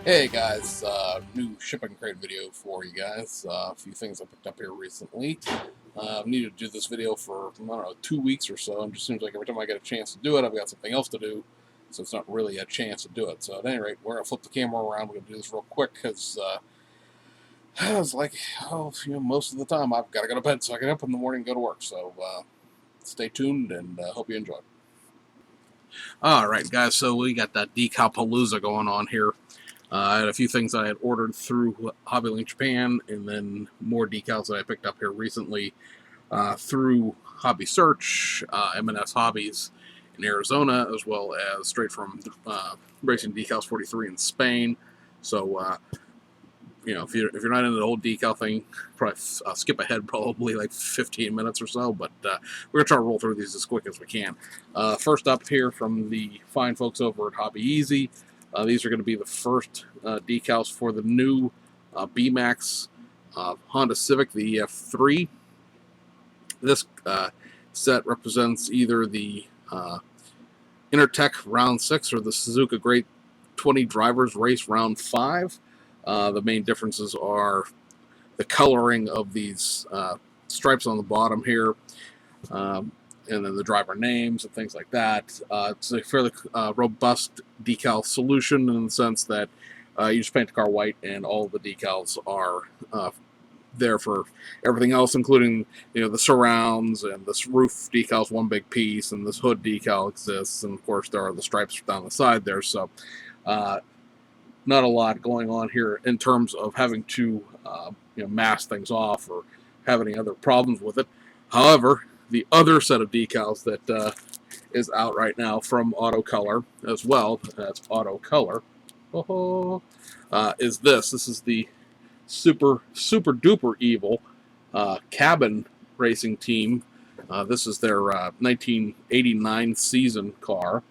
Hey guys, new shipping crate video for you guys. A few things I picked up here recently. I've needed to do this video for, I don't know, 2 weeks or so. It just seems like every time I get a chance to do it, I've got something else to do. So it's not really a chance to do it. So at any rate, we're going to flip the camera around. We're going to do this real quick because it's like, most of the time I've got to go to bed so I get up in the morning and go to work. So stay tuned and hope you enjoy. Alright guys, so we got that Decalpalooza going on here. I had a few things that I had ordered through HobbyLink Japan, and then more decals that I picked up here recently through Hobby Search, M&S Hobbies in Arizona, as well as straight from Racing Decals 43 in Spain. So, if you're not into the whole decal thing, probably skip ahead probably like 15 minutes or so, but we're going to try to roll through these as quick as we can. First up here from the fine folks over at Hobby Easy. These are going to be the first decals for the new B-Max Honda Civic, the EF3. This set represents either the Intertech Round 6 or the Suzuka Great 20 Drivers Race Round 5. The main differences are the coloring of these stripes on the bottom here, and then the driver names and things like that. It's a fairly robust decal solution in the sense that you just paint the car white and all the decals are there for everything else, including the surrounds and this roof decals, one big piece, and this hood decal exists, and of course there are the stripes down the side there. So not a lot going on here in terms of having to mask things off or have any other problems with it. However, the other set of decals that is out right now from Autocolor as well, that's Autocolor, is this. This is the super duper evil Cabin Racing Team. This is their 1989 season car.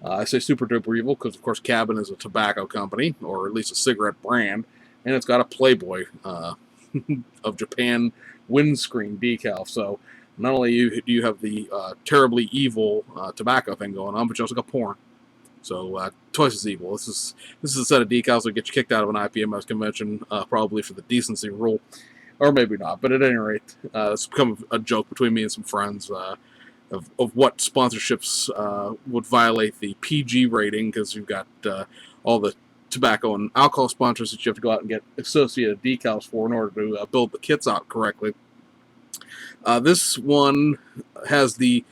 I say super duper evil because, of course, Cabin is a tobacco company, or at least a cigarette brand, and it's got a Playboy of Japan windscreen decal. So not only do you have the terribly evil tobacco thing going on, but you also got porn. So twice as evil. This is a set of decals that get you kicked out of an IPMS convention, probably for the decency rule, or maybe not. But at any rate, it's become a joke between me and some friends of what sponsorships would violate the PG rating, because you've got all the tobacco and alcohol sponsors that you have to go out and get associated decals for in order to build the kits out correctly. This one has the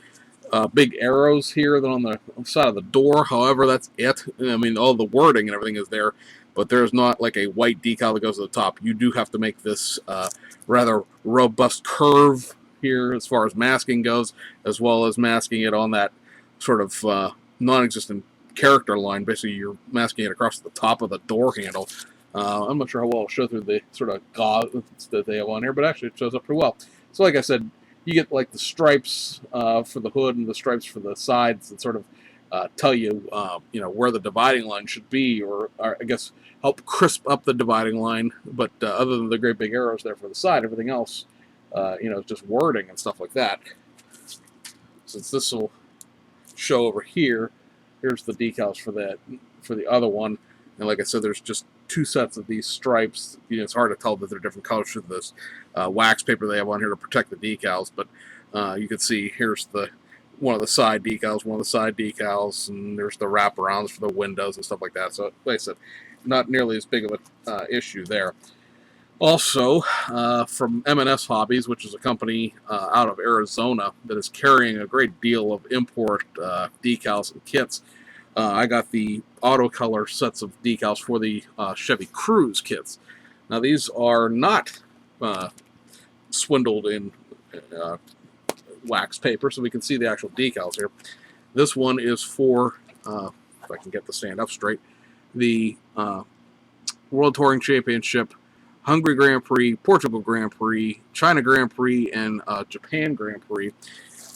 big arrows here on the side of the door. However, that's it. I mean, all the wording and everything is there, but there's not like a white decal that goes to the top. You do have to make this rather robust curve here as far as masking goes, as well as masking it on that sort of non-existent character line. Basically, you're masking it across the top of the door handle. I'm not sure how well it'll show through the sort of gauze that they have on here, but actually it shows up pretty well. So like I said, you get like the stripes for the hood and the stripes for the sides that sort of tell you, where the dividing line should be, or I guess help crisp up the dividing line. But other than the great big arrows there for the side, everything else, just wording and stuff like that. Since this will show over here, here's the decals for the other one, and like I said, there's just two sets of these stripes. It's hard to tell that they're different colors through this wax paper they have on here to protect the decals, but you can see here's one of the side decals, and there's the wraparounds for the windows and stuff like that. So like I said, not nearly as big of an issue there. Also, from M&S Hobbies, which is a company out of Arizona that is carrying a great deal of import decals and kits, I got the Autocolor sets of decals for the Chevy Cruze kits. Now, these are not swindled in wax paper, so we can see the actual decals here. This one is for, if I can get the stand up straight, the World Touring Championship, Hungary Grand Prix, Portugal Grand Prix, China Grand Prix, and Japan Grand Prix.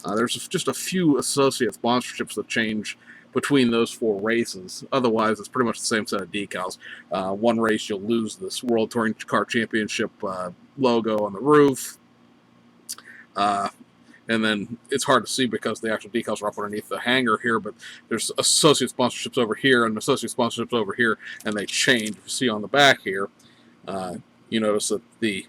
There's just a few associate sponsorships that change between those four races. Otherwise, it's pretty much the same set of decals. One race, you'll lose this World Touring Car Championship logo on the roof. And then it's hard to see because the actual decals are up underneath the hanger here, but there's associate sponsorships over here and associate sponsorships over here, and they change. If you see on the back here, you notice that the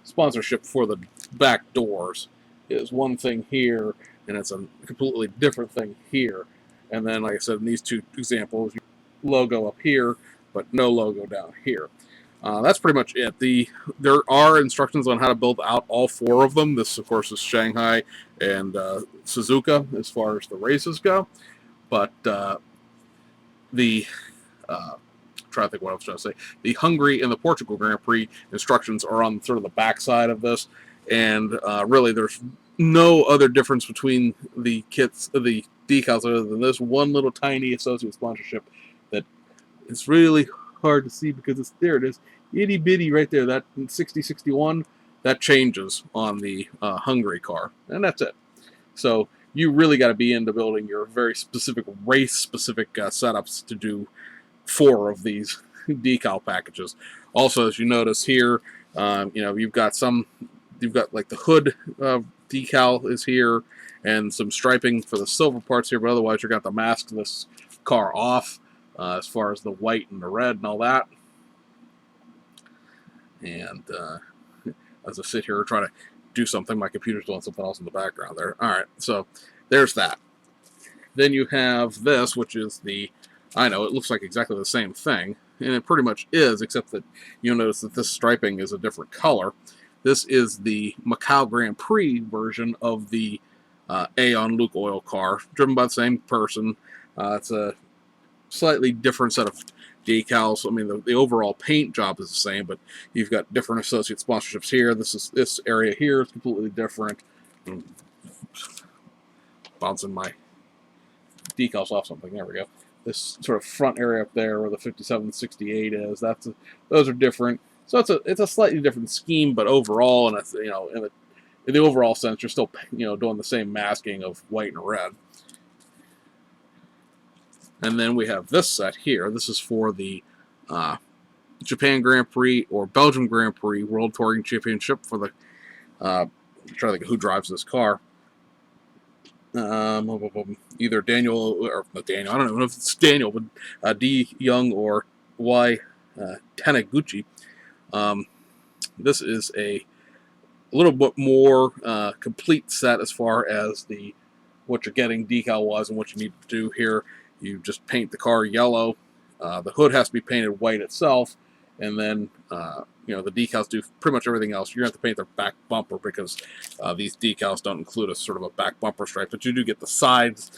sponsorship for the back doors is one thing here, and it's a completely different thing here. And then, like I said, in these two examples, logo up here, but no logo down here. That's pretty much it. There are instructions on how to build out all four of them. This, of course, is Shanghai and Suzuka as far as the races go. But the trying to think what I was trying to say. The Hungary and the Portugal Grand Prix instructions are on sort of the back side of this, and really there's no other difference between the kits, the decals, other than this one little tiny associate sponsorship that it's really hard to see because it's there. It is itty bitty right there. That 6061 that changes on the Hungary car, and that's it. So you really got to be into building your very specific race specific setups to do 4 of these decal packages. Also, as you notice here, you've got like the hood decal is here and some striping for the silver parts here, but otherwise you've got the mask of this car off as far as the white and the red and all that. And as I sit here trying to do something, my computer's doing something else in the background there. All right, so there's that. Then you have this, which is I know it looks like exactly the same thing, and it pretty much is, except that you'll notice that this striping is a different color. This is the Macau Grand Prix version of the Aeon Luke Oil car, driven by the same person. It's a slightly different set of decals. I mean, the overall paint job is the same, but you've got different associate sponsorships here. This area here is completely different. Bouncing my decals off something. There we go. This sort of front area up there where the 5768 is, those are different. So it's a slightly different scheme, but overall, in the overall sense, you're still doing the same masking of white and red. And then we have this set here. This is for the Japan Grand Prix or Belgium Grand Prix World Touring Championship for the. I'm trying to think of who drives this car. Either Daniel or not Daniel. I don't know if it's Daniel, but D Young or Y Taniguchi. This is a little bit more complete set as far as what you're getting decal-wise and what you need to do here. You just paint the car yellow. The hood has to be painted white itself, and then the decals do pretty much everything else. You're going to have to paint their back bumper because these decals don't include a sort of a back bumper stripe, but you do get the sides,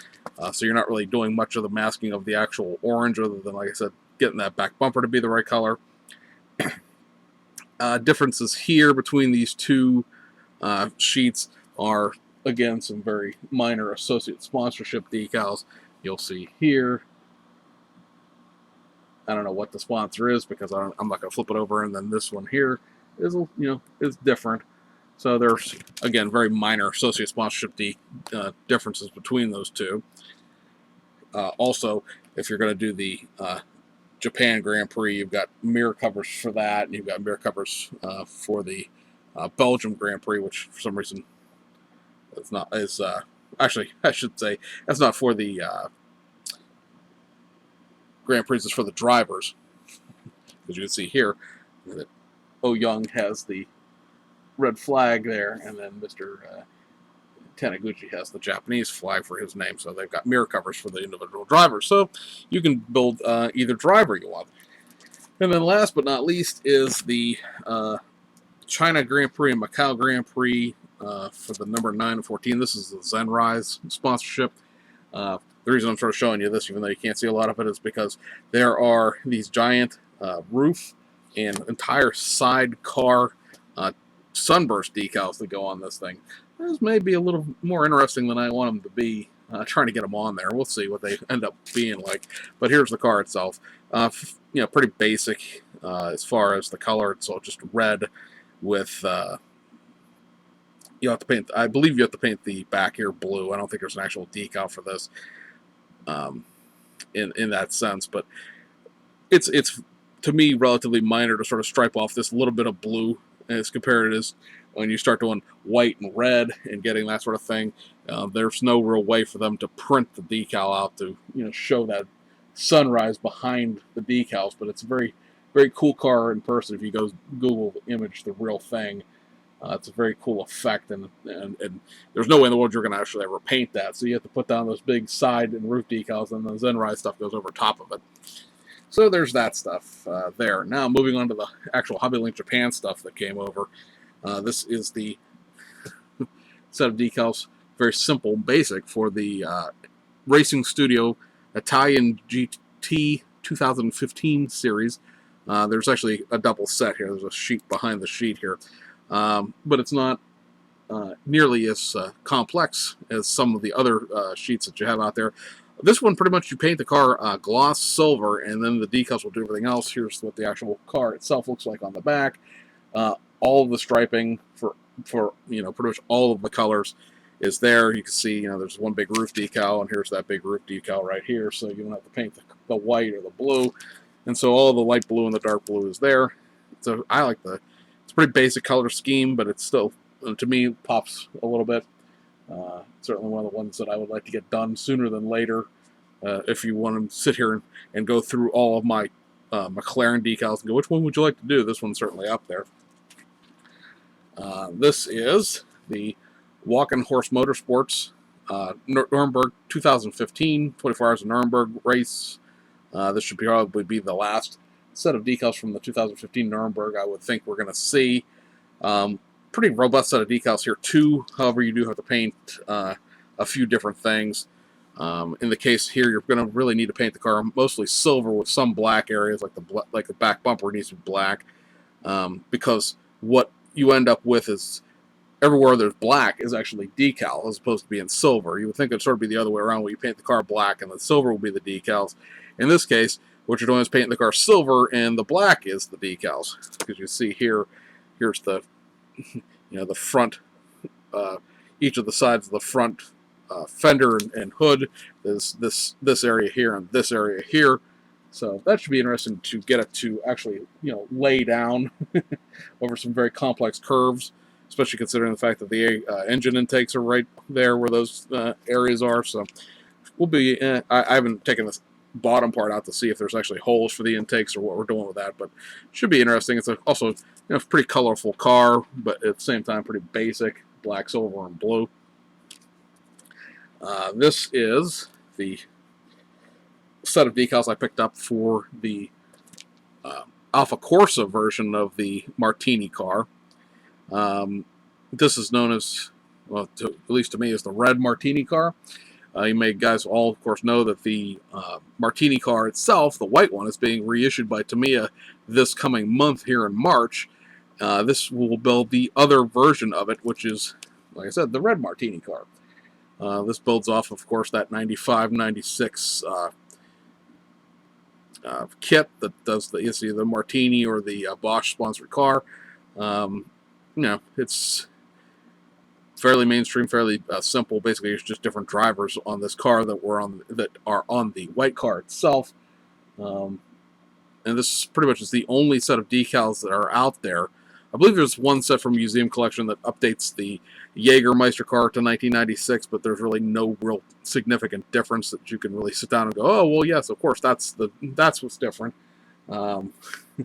so you're not really doing much of the masking of the actual orange other than, like I said, getting that back bumper to be the right color. Differences here between these two sheets are, again, some very minor associate sponsorship decals. You'll see here. I don't know what the sponsor is because I'm not going to flip it over, and then this one here is different. So there's, again, very minor associate sponsorship differences between those two. Also, if you're going to do the Japan Grand Prix, you've got mirror covers for that, and you've got mirror covers for the Belgium Grand Prix, which for some reason actually, I should say that's not for the Grand Prix, is for the drivers. As you can see here, that Oh Young has the red flag there, and then Mr. Taniguchi has the Japanese flag for his name, so they've got mirror covers for the individual drivers. So you can build either driver you want. And then last but not least is the China Grand Prix and Macau Grand Prix for the number 9 and 14. This is the Zenrise sponsorship. The reason I'm sort of showing you this, even though you can't see a lot of it, is because there are these giant roof and entire side car sunburst decals that go on this thing. Those may be a little more interesting than I want them to be. Trying to get them on there. We'll see what they end up being like. But here's the car itself. Pretty basic as far as the color. It's all just red with. You have to paint. I believe you have to paint the back here blue. I don't think there's an actual decal for this. In that sense, but it's to me relatively minor to sort of stripe off this little bit of blue as compared to this when you start doing white and red and getting that sort of thing, there's no real way for them to print the decal out to show that sunrise behind the decals. But it's a very, very cool car in person. If you go Google image the real thing, it's a very cool effect, and there's no way in the world you're going to actually ever paint that. So you have to put down those big side and roof decals, and the Zenrise stuff goes over top of it. So there's that stuff there. Now moving on to the actual HobbyLink Japan stuff that came over. This is the set of decals, very simple, basic, for the Racing Studio Italian GT 2015 series. There's actually a double set here. There's a sheet behind the sheet here. But it's not nearly as complex as some of the other sheets that you have out there. This one, pretty much, you paint the car gloss silver, and then the decals will do everything else. Here's what the actual car itself looks like on the back. All of the striping for pretty much all of the colors is there. You can see, there's one big roof decal, and here's that big roof decal right here, so you don't have to paint the white or the blue. And so all the light blue and the dark blue is there. So I like it's a pretty basic color scheme, but it's still, to me, pops a little bit. Certainly one of the ones that I would like to get done sooner than later. If you want to sit here and go through all of my McLaren decals and go, which one would you like to do? This one's certainly up there. This is the Walking Horse Motorsports Nuremberg 2015 24 Hours of Nuremberg race. This should probably be the last set of decals from the 2015 Nuremberg I would think we're going to see. Pretty robust set of decals here too. However, you do have to paint a few different things. In the case here, you're going to really need to paint the car mostly silver with some black areas, like the back bumper needs to be black, because what you end up with is everywhere there's black is actually decal as opposed to being silver. You would think it'd sort of be the other way around, where you paint the car black and the silver will be the decals. In this case, what you're doing is painting the car silver, and the black is the decals. Because you see here, here's the the front, each of the sides of the front fender and hood. There's this area here and this area here. So that should be interesting to get it to actually lay down over some very complex curves, especially considering the fact that the engine intakes are right there where those areas are. So we'll be. I haven't taken this bottom part out to see if there's actually holes for the intakes or what we're doing with that, but should be interesting. It's also a pretty colorful car, but at the same time pretty basic, black, silver, and blue. This is the set of decals I picked up for the Alfa Corsa version of the Martini car. This is known as, well, at least to me, as the red Martini car. You may guys all, of course, know that the Martini car itself, the white one, is being reissued by Tamiya this coming month here in March. This will build the other version of it, which is, like I said, the red Martini car. This builds off, of course, that 95-96 kit that does it's either the Martini or the Bosch sponsored car. It's fairly mainstream, fairly simple. Basically, it's just different drivers on this car that are on the white car itself. And this pretty much is the only set of decals that are out there. I believe there's one set from Museum Collection that updates the Jägermeister car to 1996, but there's really no real significant difference that you can really sit down and go, oh, well, yes, of course, that's what's different. I've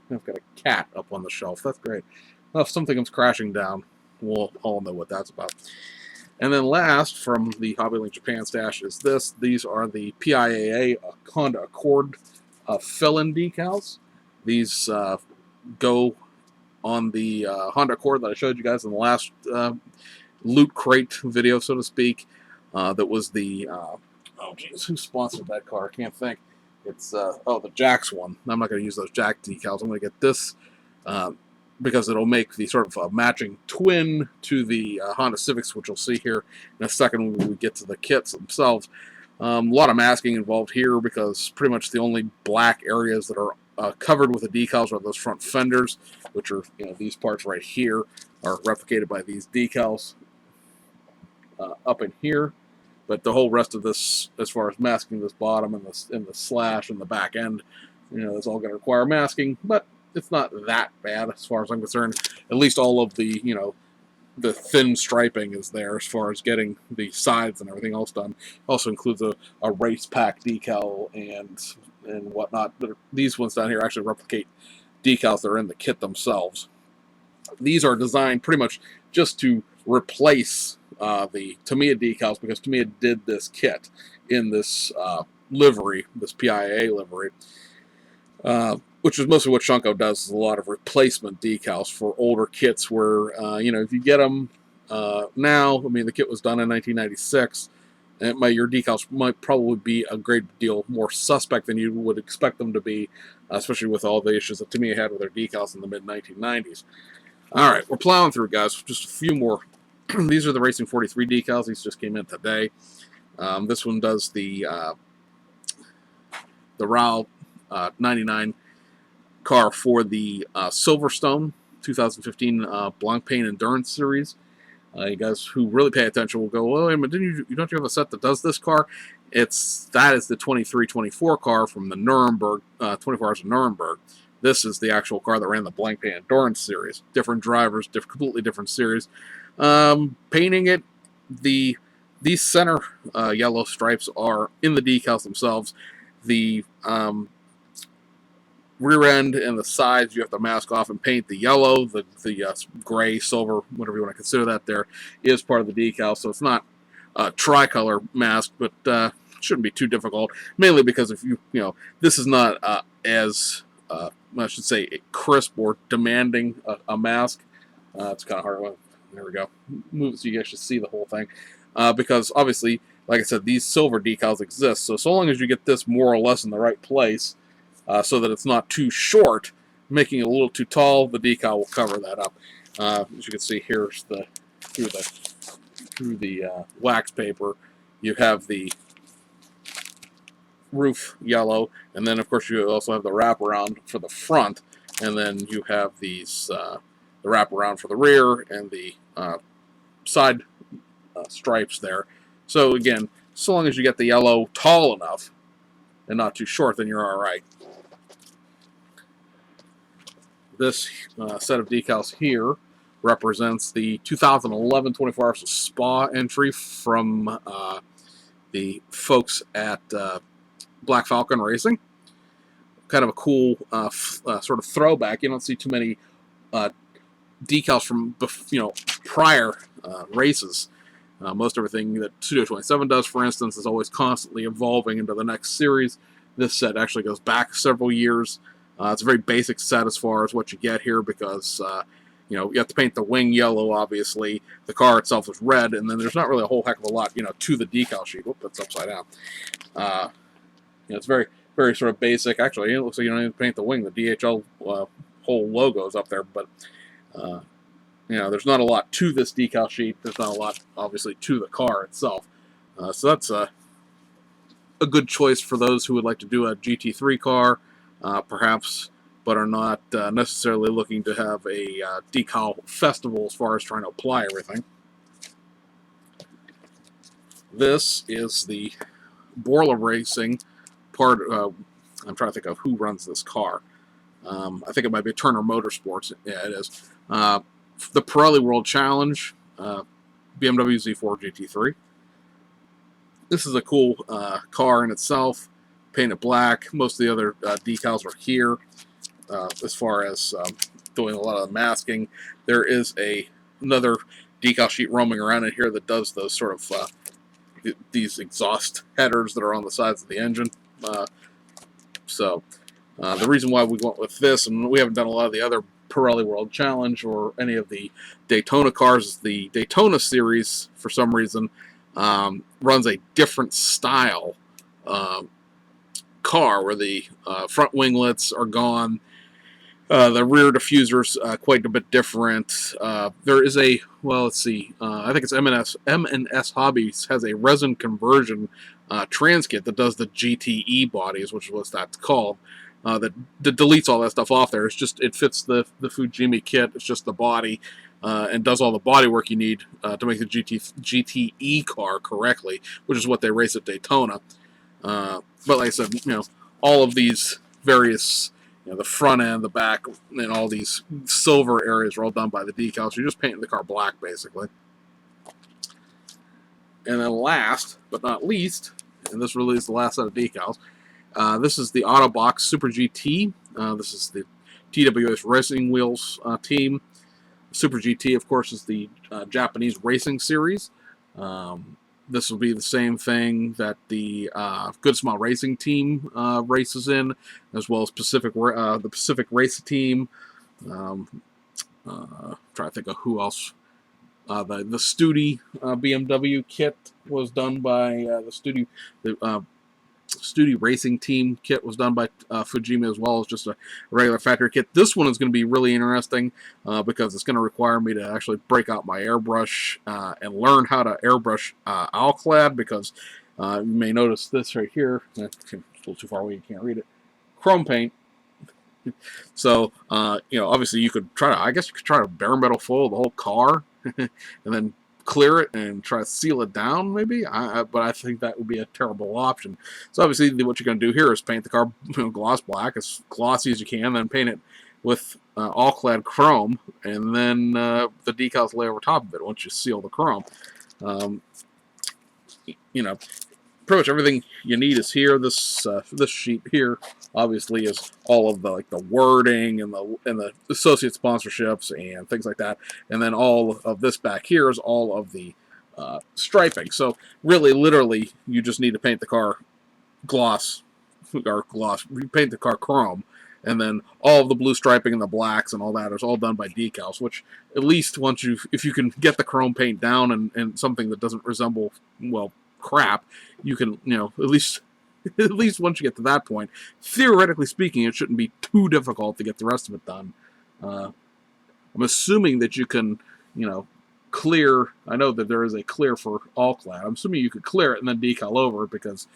got a cat up on the shelf. That's great. Well, if something comes crashing down, we'll all know what that's about. And then last from the HobbyLink Japan stash is this. These are the PIAA Honda Accord fill-in decals. These go on the Honda Accord that I showed you guys in the last Loot Crate video, so to speak. That was the, oh geez, who sponsored that car? I can't think. It's, the Jax one. I'm not going to use those Jack decals. I'm going to get this because it'll make the sort of matching twin to the Honda Civics, which you'll see here in a second when we get to the kits themselves. A lot of masking involved here because pretty much the only black areas that are covered with the decals are those front fenders, which are, these parts right here are replicated by these decals up in here. But the whole rest of this, as far as masking this bottom and the slash and the back end, it's all going to require masking, but it's not that bad as far as I'm concerned. At least all of the, the thin striping is there as far as getting the sides and everything else done. Also includes a race pack decal and whatnot. But these ones down here actually replicate decals that are in the kit themselves. These are designed pretty much just to replace the Tamiya decals, because Tamiya did this kit in this livery, this PIA livery, which is mostly what Shunko does, is a lot of replacement decals for older kits where, if you get them now, I mean, the kit was done in 1996, and your decals might probably be a great deal more suspect than you would expect them to be, especially with all the issues that Tamiya had with their decals in the mid-1990s. All right, we're plowing through, guys. Just a few more. These are the Racing 43 decals. These just came in today. This one does the RAL 99 car for the Silverstone 2015 Blancpain Endurance Series. You guys who really pay attention will go, well, wait a minute, don't you have a set that does this car? That is the 23-24 car from the Nuremberg, 24 Hours of Nuremberg. This is the actual car that ran the Blancpain Endurance Series. Different drivers, completely different series. Painting it, these center yellow stripes are in the decals themselves. The rear end and the sides, you have to mask off and paint the yellow. The gray, silver, whatever you want to consider that, there is part of the decal. So it's not a tricolor mask, but shouldn't be too difficult. Mainly because if this is not as I should say crisp or demanding a mask. It's kind of hard. Well, there we go. Move it so you actually see the whole thing. Because obviously, like I said, these silver decals exist. So long as you get this more or less in the right place, so that it's not too short, making it a little too tall, the decal will cover that up. As you can see, here's through the wax paper, you have the roof yellow, and then of course you also have the wraparound for the front, and then you have these the wraparound for the rear and the side stripes there. So again, so long as you get the yellow tall enough and not too short, then you're all right. This set of decals here represents the 2011 24 Hours of Spa entry from the folks at Black Falcon Racing. Kind of a cool sort of throwback. You don't see too many decals from prior races. Most everything that Studio 27 does, for instance, is always constantly evolving into the next series. This set actually goes back several years. It's a very basic set as far as what you get here, because you have to paint the wing yellow, obviously. The car itself is red, and then there's not really a whole heck of a lot, to the decal sheet. Whoop, that's upside down. It's very, very sort of basic. Actually, it looks like you don't even paint the wing. The DHL whole logo is up there, but there's not a lot to this decal sheet. There's not a lot, obviously, to the car itself. So that's a good choice for those who would like to do a GT3 car, perhaps, but are not necessarily looking to have a decal festival as far as trying to apply everything. This is the Borla Racing part. I'm trying to think of who runs this car. I think it might be Turner Motorsports. Yeah, it is. The Pirelli World Challenge, BMW Z4 GT3. This is a cool car in itself. Painted black. Most of the other decals are here. As far as doing a lot of the masking, there is another decal sheet roaming around in here that does those sort of these exhaust headers that are on the sides of the engine. So the reason why we went with this, and we haven't done a lot of the other Pirelli World Challenge or any of the Daytona cars, is the Daytona series, for some reason, runs a different style car, where the front winglets are gone. The rear diffuser's quite a bit different. There is let's see, I think it's M&S Hobbies has a resin conversion trans kit that does the GTE bodies, which is what that's called, that deletes all that stuff off there. It fits the Fujimi kit. It's just the body, and does all the body work you need to make the GTE car correctly, which is what they race at Daytona. But like I said, all of these various the front end, the back, and all these silver areas are all done by the decals. You're just painting the car black, basically. And then last but not least, and this really is the last set of decals, this is the Autobox Super GT. This is the TWS Racing Wheels team. Super GT, of course, is the Japanese racing series. This will be the same thing that the Good Smile Racing team races in, as well as the Pacific Race team. Trying to think of who else. The Studi BMW kit was done by the Studi Racing Team kit was done by Fujima, as well as just a regular factory kit. This one is going to be really interesting because it's going to require me to actually break out my airbrush and learn how to airbrush Owlclad, because you may notice this right here. It's a little too far away, you can't read it. Chrome paint. So, obviously you could try to bare metal foil the whole car and then clear it and try to seal it down, maybe. But I think that would be a terrible option. So obviously what you're going to do here is paint the car gloss black, as glossy as you can, then paint it with all-clad chrome, and then the decals lay over top of it once you seal the chrome. Pretty much everything you need is here. This sheet here obviously is all of the wording and the associate sponsorships and things like that, and then all of this back here is all of the striping. So really, literally, you just need to paint the car gloss. You paint the car chrome, and then all of the blue striping and the blacks and all that is all done by decals. Which at least if you can get the chrome paint down and something that doesn't resemble, well, crap, you can, at least once you get to that point, theoretically speaking, it shouldn't be too difficult to get the rest of it done. I'm assuming that you can, clear. I know that there is a clear for all clad. I'm assuming you could clear it and then decal over, because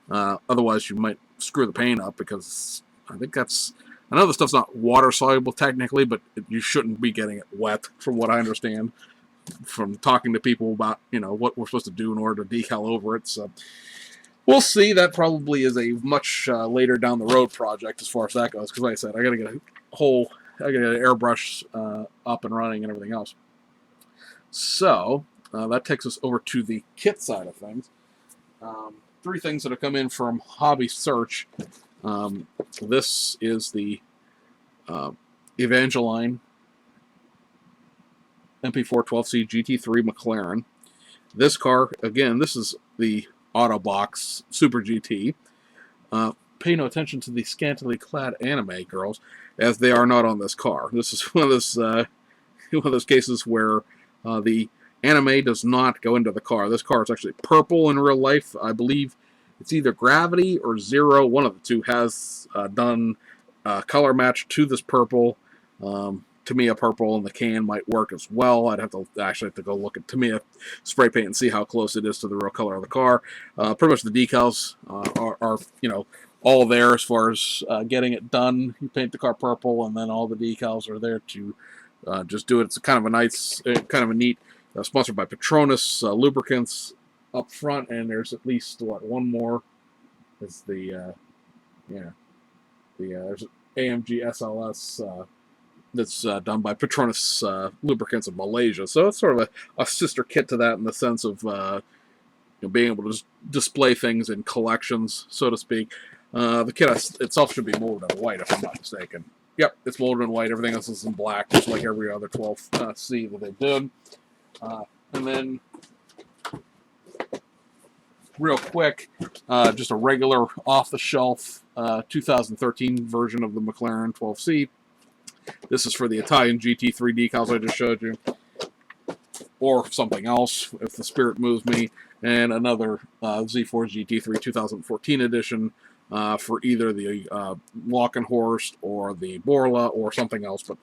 otherwise you might screw the paint up, because I know the stuff's not water soluble technically, but you shouldn't be getting it wet, from what I understand from talking to people about what we're supposed to do in order to decal over it. So we'll see. That probably is a much later down the road project as far as that goes, because like I said, I gotta get an airbrush up and running and everything else. So that takes us over to the kit side of things. 3 things that have come in from Hobby Search. This is the Evangeline MP4 12C GT3 McLaren. This car, again, this is the Autobox Super GT. Pay no attention to the scantily clad anime girls, as they are not on this car. This is one of those cases where the anime does not go into the car. This car is actually purple in real life. I believe it's either Gravity or Zero. One of the two has done color match to this purple. Tamiya purple in the can might work as well. I'd have to go look at Tamiya spray paint and see how close it is to the real color of the car. Pretty much the decals are all there as far as getting it done. You paint the car purple, and then all the decals are there to just do it. It's kind of a neat, sponsored by Petronas lubricants up front, and there's at least one more. It's there's AMG SLS. That's done by Petronas Lubricants of Malaysia. So it's sort of a sister kit to that, in the sense of being able to just display things in collections, so to speak. The kit itself should be molded in white, if I'm not mistaken. Yep, it's molded in white. Everything else is in black, just like every other 12C that they did. And then, real quick, just a regular off-the-shelf 2013 version of the McLaren 12C. This is for the Italian GT3 decals I just showed you, or something else if the spirit moves me, and another Z4 GT3 2014 edition for either the Lockenhorst or the Borla or something else. But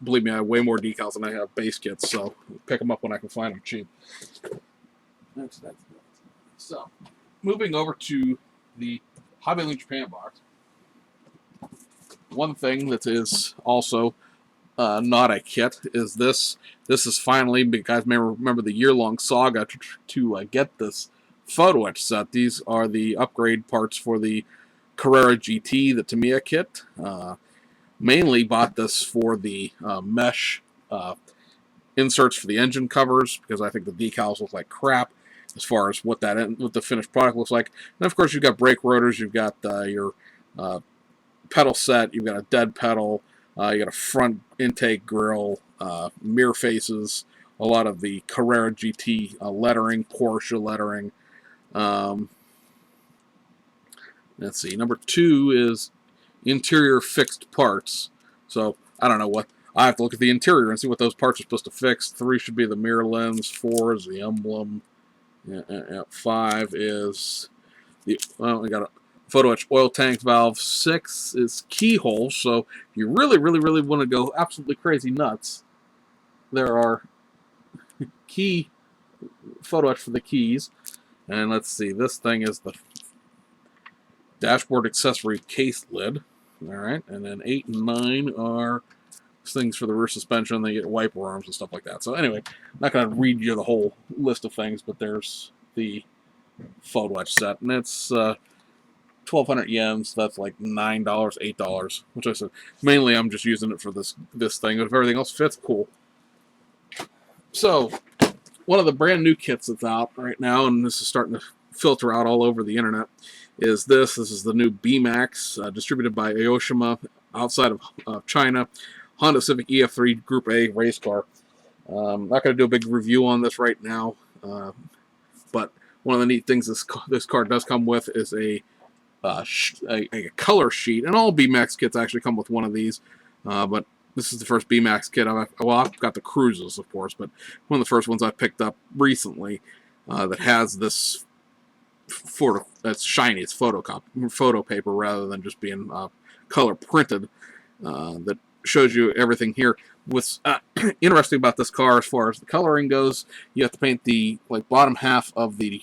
believe me, I have way more decals than I have base kits, so pick them up when I can find them cheap. So, moving over to the Hobby Link Japan box. One thing that is also not a kit is this. This is finally, you guys may remember the year-long saga to get this photo etch set. These are the upgrade parts for the Carrera GT, the Tamiya kit. Mainly bought this for the mesh inserts for the engine covers, because I think the decals look like crap as far as what the finished product looks like. And of course, you've got brake rotors, you've got your pedal set, you've got a dead pedal, you got a front intake grill, mirror faces, a lot of the Carrera GT lettering, Porsche lettering. Let's see, number 2 is interior fixed parts. So I don't know what, I have to look at the interior and see what those parts are supposed to fix. 3 should be the mirror lens, 4 is the emblem, 5 is the, well, we got a photo etch oil tank valve, 6 is keyhole. So if you really want to go absolutely crazy nuts, there are key photo etch for the keys. And let's see, this thing is the dashboard accessory case lid. Alright, and then 8 and 9 are things for the rear suspension. They get wiper arms and stuff like that. So anyway, I'm not going to read you the whole list of things, but there's the photo etch set, and it's 1,200 yen, so that's like $9, $8, which I said, mainly I'm just using it for this thing. If everything else fits, cool. So, one of the brand new kits that's out right now, and this is starting to filter out all over the internet, is this. This is the new B-Max, distributed by Aoshima, outside of China. Honda Civic EF3 Group A race car. Not going to do a big review on this right now, but one of the neat things this car does come with is a color sheet, and all B-Max kits actually come with one of these, but this is the first B-Max kit. I've got the Cruises, of course, but one of the first ones I picked up recently that has this that's shiny. It's photo paper rather than just being color printed. That shows you everything here. What's interesting about this car as far as the coloring goes, you have to paint the bottom half of the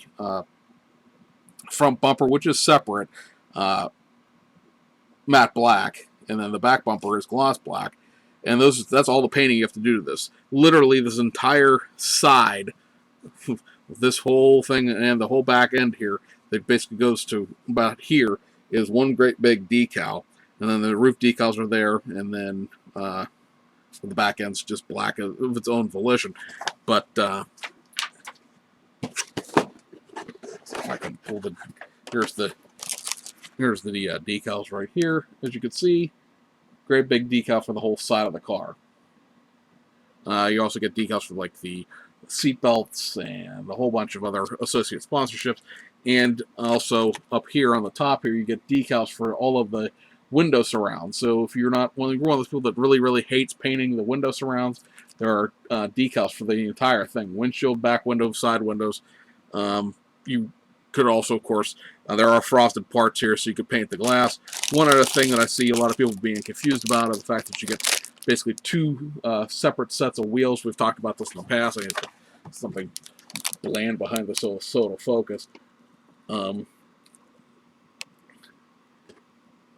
front bumper, which is separate, matte black, and then the back bumper is gloss black. And that's all the painting you have to do to this. Literally, this entire side, this whole thing and the whole back end here, that basically goes to about here, is one great big decal. And then the roof decals are there, and then the back end's just black of its own volition. But if I can pull here's the decals right here, as you can see. Great big decal for the whole side of the car. You also get decals for the seat belts and a whole bunch of other associate sponsorships. And also up here on the top here, you get decals for all of the window surrounds. So if you're one of those people that really hates painting the window surrounds, there are decals for the entire thing: windshield, back windows, side windows. You could also, of course, there are frosted parts here, so you could paint the glass. One other thing that I see a lot of people being confused about is the fact that you get basically 2 separate sets of wheels. We've talked about this in the past. I think it's something bland behind this so it'll focus.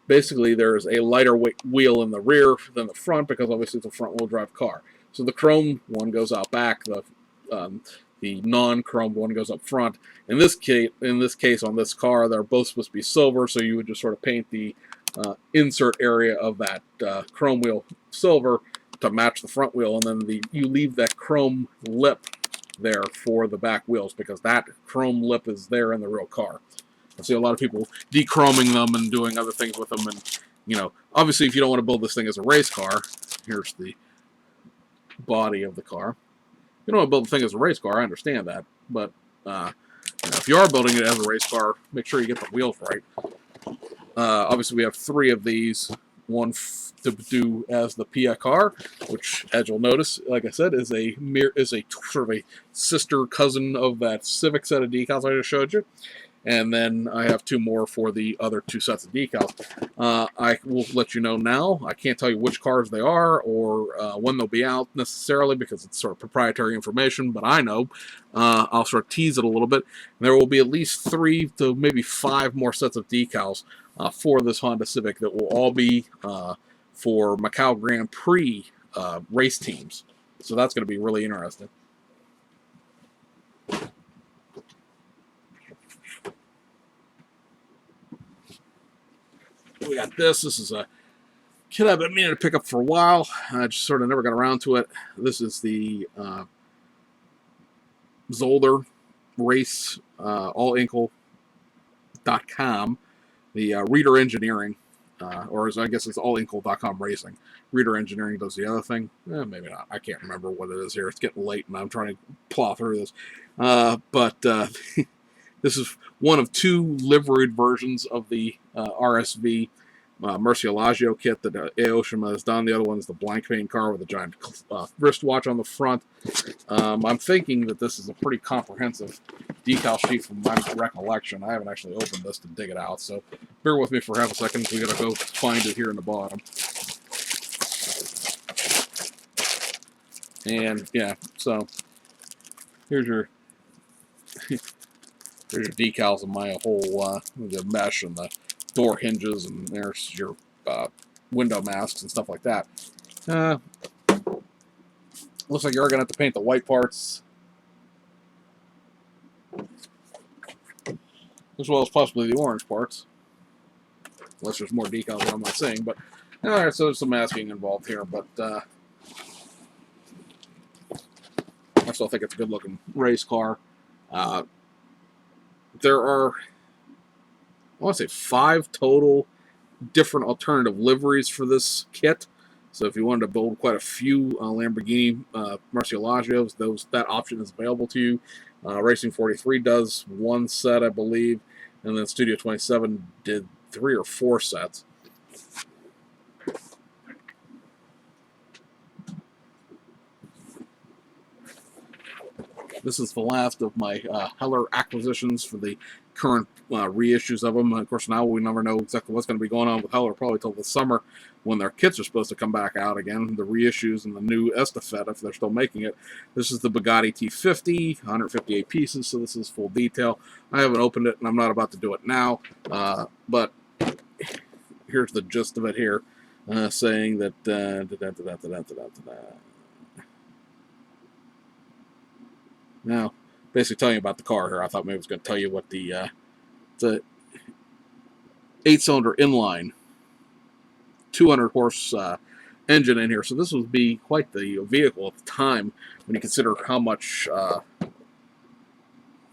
Basically, there's a lighter weight wheel in the rear than the front, because obviously it's a front-wheel drive car. So the chrome one goes out back. The non-chromed one goes up front. In this case, on this car, they're both supposed to be silver, so you would just sort of paint the insert area of that chrome wheel silver to match the front wheel, and then you leave that chrome lip there for the back wheels, because that chrome lip is there in the real car. I see a lot of people dechroming them and doing other things with them, and obviously if you don't want to build this thing as a race car, here's the body of the car. You don't want to build the thing as a race car, I understand that, but if you are building it as a race car, make sure you get the wheels right. Obviously, we have 3 of these. One to do as the Pia car, which, as you'll notice, like I said, is a sort of a sister cousin of that Civic set of decals I just showed you. And then I have 2 more for the other 2 sets of decals. I will let you know now. I can't tell you which cars they are or when they'll be out necessarily, because it's sort of proprietary information, but I know. I'll sort of tease it a little bit. There will be at least 3 to maybe 5 more sets of decals for this Honda Civic that will all be for Macau Grand Prix race teams. So that's going to be really interesting. we got this. This is a kit I've been meaning to pick up for a while. I just sort of never got around to it. This is the Zolder Race, allinkle.com, the Reader Engineering, or I guess it's allinkle.com Racing. Reader Engineering does the other thing. Maybe not. I can't remember what it is here. It's getting late, and I'm trying to plow through this. But this is one of 2 liveried versions of the RSV Murcielago kit that Aoshima has done. The other one is the blank paint car with a giant wristwatch on the front. I'm thinking that this is a pretty comprehensive decal sheet from my recollection. I haven't actually opened this to dig it out, so bear with me for half a second. We gotta go find it here in the bottom. And yeah, so here's your decals of my whole the mesh and the door hinges, and there's your window masks and stuff like that. Looks like you're gonna have to paint the white parts, as well as possibly the orange parts, unless there's more decals that I'm not seeing. But all right, so there's some masking involved here, but I still think it's a good-looking race car. There are, I want to say, 5 total different alternative liveries for this kit. So if you wanted to build quite a few Lamborghini Murcielagos, that option is available to you. Racing 43 does 1 set, I believe, and then Studio 27 did 3 or 4 sets. This is the last of my Heller acquisitions for the current reissues of them. Of course, now we never know exactly what's going to be going on with Heller, probably till the summer when their kits are supposed to come back out again, the reissues and the new Estafette, if they're still making it. This is the Bugatti T50, 158 pieces, so this is full detail. I haven't opened it, and I'm not about to do it now, but here's the gist of it here, saying that now, basically telling you about the car here. I thought maybe I was going to tell you what the 8-cylinder inline, 200 horse engine in here. So this would be quite the vehicle at the time when you consider how much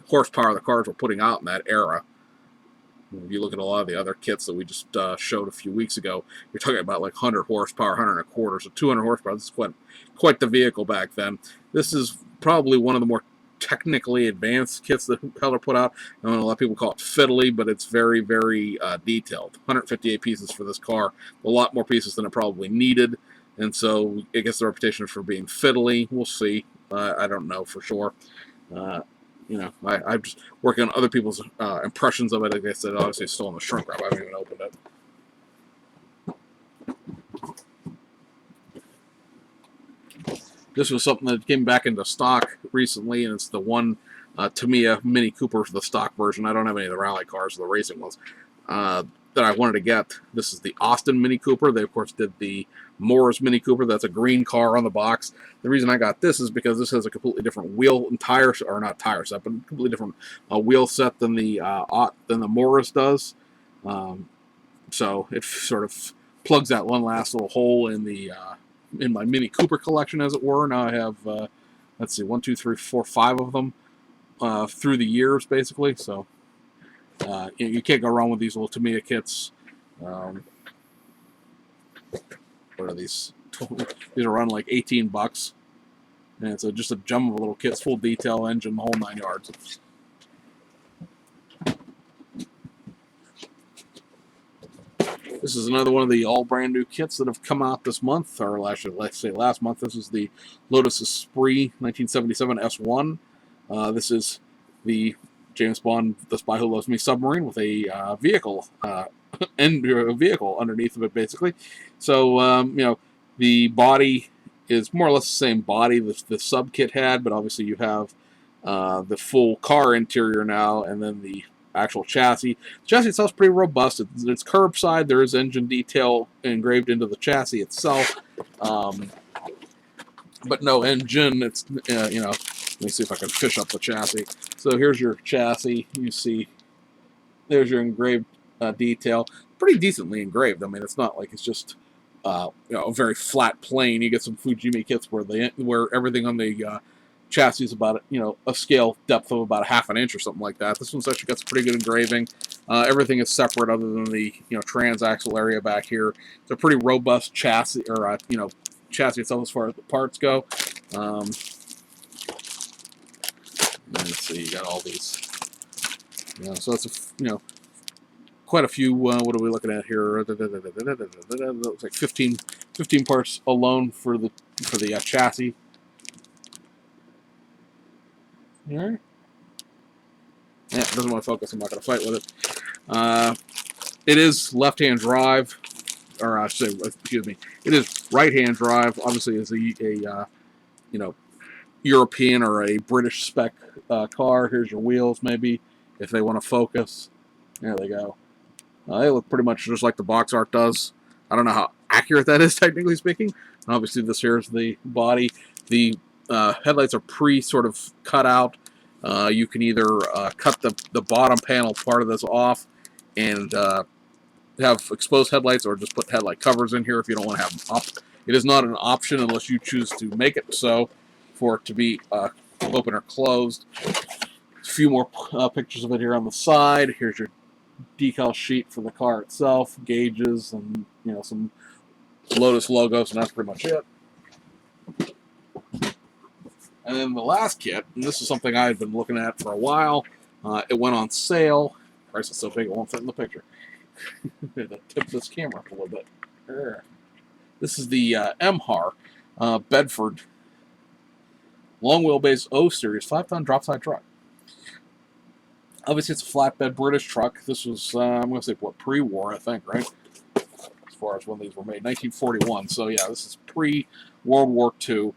horsepower the cars were putting out in that era. If you look at a lot of the other kits that we just showed a few weeks ago, you're talking about like 100 horsepower, 100 and a quarter. So 200 horsepower, this is quite the vehicle back then. This is probably one of the more technically advanced kits that Heller put out. I know a lot of people call it fiddly, but it's very, very detailed. 158 pieces for this car, a lot more pieces than it probably needed, and so it gets the reputation for being fiddly. We'll see. I don't know for sure. You know, I'm just working on other people's impressions of it. Like I said, obviously it's still in the shrink wrap. I haven't even opened it. This was something that came back into stock recently, and it's the one Tamiya Mini Cooper, the stock version. I don't have any of the rally cars, or the racing ones, that I wanted to get. This is the Austin Mini Cooper. They, of course, did the Morris Mini Cooper. That's a green car on the box. The reason I got this is because this has a completely different wheel and tire, or not tire set, but a completely different wheel set than the Morris does. So it sort of plugs that one last little hole in the in my Mini Cooper collection, as it were. Now I have, let's see, 1, 2, 3, 4, 5 of them through the years, basically. So you can't go wrong with these little Tamiya kits. What are these? These are around like $18, and it's just a gem of a little kit, full detail, engine, the whole 9 yards. This is another one of the all brand new kits that have come out this month, or actually, let's say last month. This is the Lotus Esprit 1977 S1. This is the James Bond, The Spy Who Loves Me submarine with a vehicle underneath of it, basically. So, you know, the body is more or less the same body the sub kit had, but obviously you have the full car interior now, and then the actual chassis. The chassis itself is pretty robust. It's curbside. There is engine detail engraved into the chassis itself, but no engine. It's you know. Let me see if I can fish up the chassis. So here's your chassis. You see, there's your engraved detail. pretty decently engraved. I mean, it's not like it's just a very flat plane. You get some Fujimi kits where everything on the chassis is about a scale depth of about a half an inch or something like that. This one's actually got some pretty good engraving. Everything is separate other than the transaxle area back here. It's a pretty robust chassis, or chassis itself as far as the parts go. Let's see, you got all these. So it's quite a few. What are we looking at here? Looks like 15 parts alone for the chassis. All right. Yeah, it doesn't want to focus. I'm not going to fight with it. It is left-hand drive, or I should say, excuse me. It is right-hand drive. Obviously, it's a European or a British spec car. Here's your wheels, maybe if they want to focus. There they go. They look pretty much just like the box art does. I don't know how accurate that is, technically speaking. Obviously, this here is the body. The headlights are sort of cut out. You can either cut the bottom panel part of this off and have exposed headlights, or just put headlight covers in here if you don't want to have them up. It is not an option unless you choose to make it so for it to be open or closed. A few more pictures of it here on the side. Here's your decal sheet for the car itself, gauges, and some Lotus logos, and that's pretty much it. And then the last kit, and this is something I've been looking at for a while. It went on sale. Price is so big it won't fit in the picture. I'm gonna tip this camera up a little bit. This is the MHAR Bedford long wheelbase O series 5-ton drop side truck. Obviously, it's a flatbed British truck. This was I'm going to say pre-war, I think, right? As far as when these were made, 1941. So yeah, this is pre-World War II.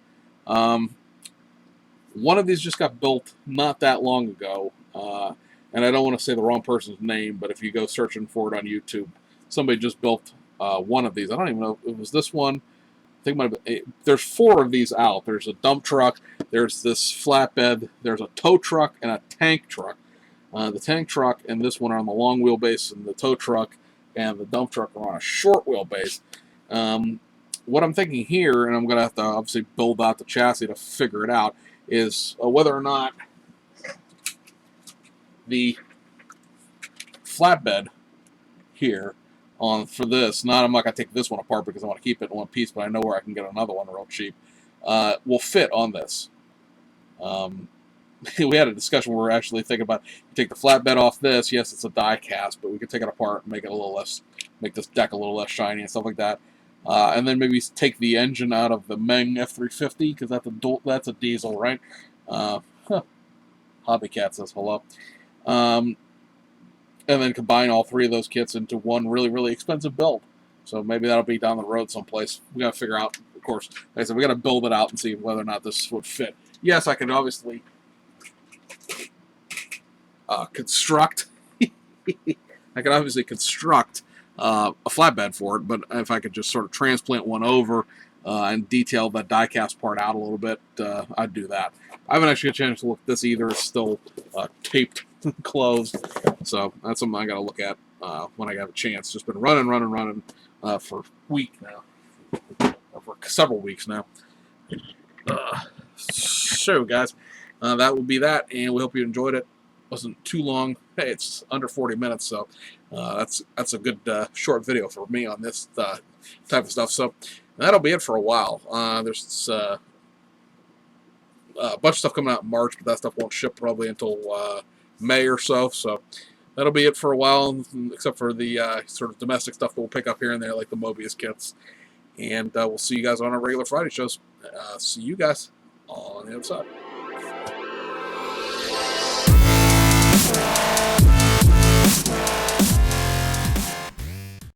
One of these just got built not that long ago, and I don't want to say the wrong person's name, but if you go searching for it on YouTube, somebody just built one of these. I don't even know if it was this one. I think it might have been, there's 4 of these out. There's a dump truck, there's this flatbed, there's a tow truck, and a tank truck. The tank truck and this one are on the long wheelbase, and the tow truck and the dump truck are on a short wheelbase. What I'm thinking here, and I'm going to have to obviously build out the chassis to figure it out, is whether or not the flatbed here for this, I'm not going to take this one apart because I want to keep it in one piece, but I know where I can get another one real cheap, will fit on this. We had a discussion where we're actually thinking about take the flatbed off this. Yes, it's a die cast, but we could take it apart and make it a little less, make this deck a little less shiny and stuff like that. And then maybe take the engine out of the Meng F350 because that's a diesel, right? Hobbycat says hello. And then combine all 3 of those kits into one really, really expensive build. So maybe that'll be down the road someplace. We got to figure out, of course, like I said, we got to build it out and see whether or not this would fit. Yes, I can obviously construct. I could obviously construct a flatbed for it, but if I could just sort of transplant one over and detail the die-cast part out a little bit, I'd do that. I haven't actually had a chance to look at this either. It's still taped closed, so that's something I got to look at when I have a chance. Just been running for a week now, or for several weeks now. So, guys, that will be that, and we hope you enjoyed it. Wasn't too long. Hey, it's under 40 minutes, so that's a good short video for me on this type of stuff. So that'll be it for a while. There's a bunch of stuff coming out in March, but that stuff won't ship probably until May or so. So that'll be it for a while, except for the sort of domestic stuff that we'll pick up here and there, like the Mobius kits. And we'll see you guys on our regular Friday shows. See you guys on the other side.